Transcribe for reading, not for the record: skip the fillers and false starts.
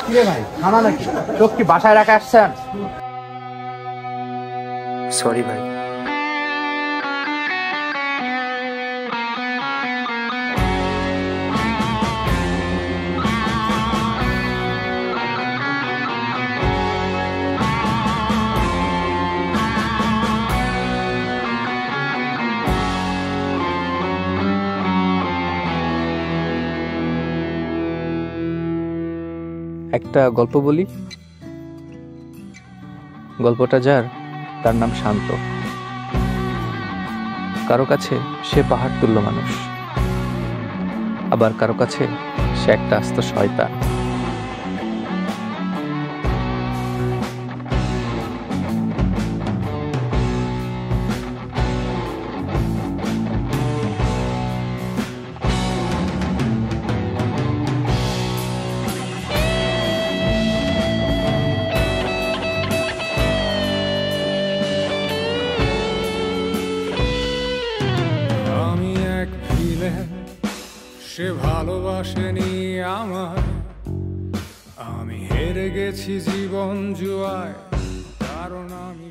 কিরে ভাই, খানা নাকি? চোখ কি বাসায় রাখা আসছেন? সরি ভাই। একটা গল্প বলি। গল্পটা যার, তার নাম শান্ত। কারো কাছে সে পাহাড় তুল্য মানুষ, আবার কারো কাছে সে একটা আস্ত শয়তান। সে ভালোবাসেনি আমায়, আমি হেরে গেছি জীবন জুয়ায়, কারণ আমি